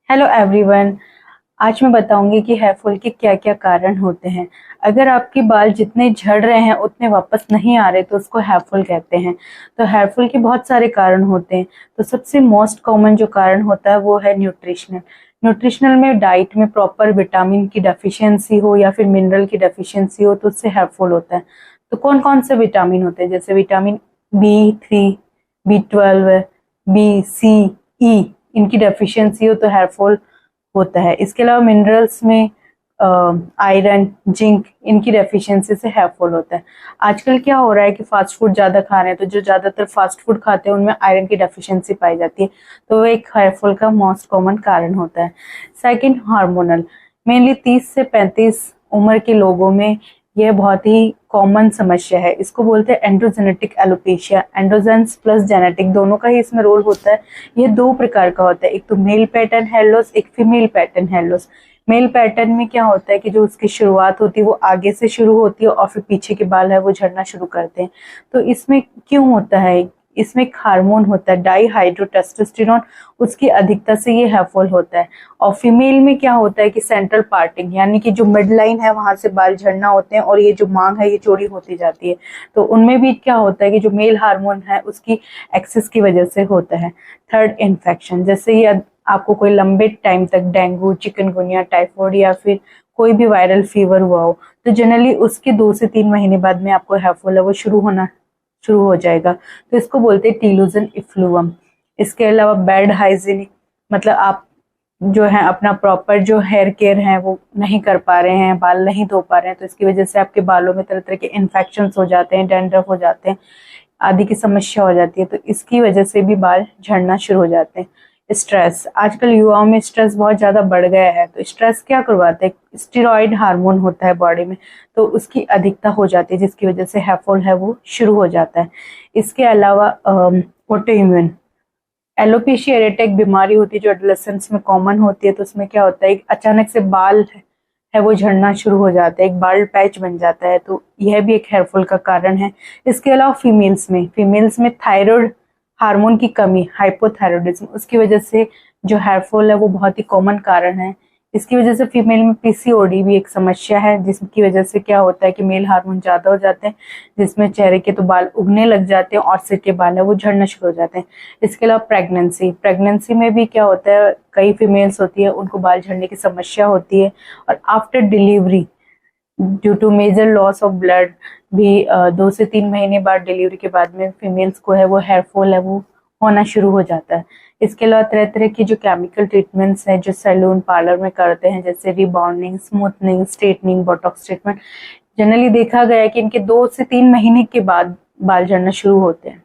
Hello everyone. आज मैं बताऊंगी कि हेयर फॉल के क्या क्या कारण होते हैं। अगर आपके बाल जितने झड़ रहे हैं उतने वापस नहीं आ रहे तो उसको हेयर फॉल कहते हैं। तो हेयर फॉल के बहुत सारे कारण होते हैं। तो सबसे मोस्ट कॉमन जो कारण होता है वो है न्यूट्रिशनल। न्यूट्रिशनल में डाइट में प्रॉपर विटामिन की डेफिशिएंसी हो या फिर मिनरल की डेफिशिएंसी हो तो उससे हेयर फॉल होता है। तो कौन कौन से विटामिन होते हैं, जैसे vitamin B3, B12, B, C, E, इनकी डेफिशिएंसी हो तो हेयर फॉल होता है। इसके अलावा मिनरल्स में आयरन, जिंक, इनकी डेफिशिएंसी से हेयर फॉल होता है। आजकल क्या हो रहा है कि फास्ट फूड ज्यादा खा रहे हैं, तो जो ज्यादातर फास्ट फूड खाते हैं उनमें आयरन की डेफिशिएंसी पाई जाती है, तो वो एक हेयर फॉल का मोस्ट कॉमन कारण होता है। Second, hormonal. मेनली 30 से 35 उम्र के लोगों में यह बहुत ही कॉमन समस्या है। इसको बोलते हैं androgenetic alopecia. Androgens plus genetic दोनों का ही इसमें रोल होता है। ये दो प्रकार का होता है, एक तो मेल पैटर्न हेयर लॉस, एक female pattern hair loss. Male pattern में क्या होता है कि जो उसकी शुरुआत होती है वो आगे से शुरू होती है और फिर पीछे के बाल है वो झड़ना शुरू करते हैं। तो इसमें क्यों होता है? इसमें एक हार्मोन होता है डाईहाइड्रोटेस्टोस्टेरोन, उसकी अधिकता से ये हेयर फॉल होता है। और फीमेल में क्या होता है कि सेंट्रल पार्टिंग, यानी कि जो मिड लाइन है वहां से बाल झड़ना होते हैं और ये जो मांग है ये चौड़ी होती जाती है। तो उनमें भी क्या होता है कि जो मेल हार्मोन है उसकी एक्सेस की वजह से होता है। Third, infection. जैसे ये आपको कोई लंबे टाइम तक डेंगू, चिकनगुनिया, टाइफाइड या फिर कोई भी वायरल फीवर हुआ हो तो जनरली उसके 2 से 3 महीने बाद में आपको हेयर फॉल है वो शुरू हो जाएगा। तो इसको बोलते हैं टीलोजन इफ्लुअम। इसके अलावा बैड हाइजीनिक, मतलब आप जो है अपना प्रॉपर जो हेयर केयर है वो नहीं कर पा रहे हैं, बाल नहीं धो पा रहे हैं, तो इसकी वजह से आपके बालों में तरह तरह के इन्फेक्शंस हो जाते हैं, डैंड्रफ हो जाते हैं, आदि की समस्या हो जाती है। तो इसकी वजह से भी बाल झड़ना शुरू हो जाते हैं। स्ट्रेस। आजकल युवाओं में स्ट्रेस बहुत ज्यादा बढ़ गया है। तो स्ट्रेस क्या करवाता है? स्टेरॉइड हार्मोन होता है बॉडी में, तो उसकी अधिकता हो जाती है जिसकी वजह से हेयर फॉल है वो शुरू हो जाता है। इसके अलावा ऑटो इम्यून एलोपेशिया एरेटा एक बीमारी होती है जो एडोलेसेंस में कॉमन होती है। तो उसमें क्या होता है, अचानक से बाल है वो झड़ना शुरू हो जाता है, एक बाल्ड पैच बन जाता है। तो यह भी एक हेयर फॉल का कारण है। इसके अलावा फीमेल्स में थायराइड हार्मोन की कमी, हाइपोथायरॉयडिज्म, उसकी वजह से जो हेयर फॉल है वो बहुत ही कॉमन कारण है। इसकी वजह से फीमेल में पीसीओडी भी एक समस्या है, जिसकी वजह से क्या होता है कि मेल हार्मोन ज्यादा हो जाते हैं, जिसमें चेहरे के तो बाल उगने लग जाते हैं और सिर के बाल है वो झड़ना शुरू हो जाते हैं। इसके अलावा प्रेगनेंसी में भी क्या होता है, कई फीमेल्स होती है उनको बाल झड़ने की समस्या होती है। और after delivery due to major loss of blood भी 2 से 3 महीने बाद डिलीवरी के बाद में फीमेल्स को है वो हेयर फॉल है वो होना शुरू हो जाता है। इसके अलावा तरह तरह की जो केमिकल ट्रीटमेंट्स हैं जो सैलून पार्लर में करते हैं, जैसे rebonding, smoothening, straightening, Botox treatment, generally देखा गया है कि इनके 2 से 3 महीने के बाद बाल झड़ना शुरू होते हैं।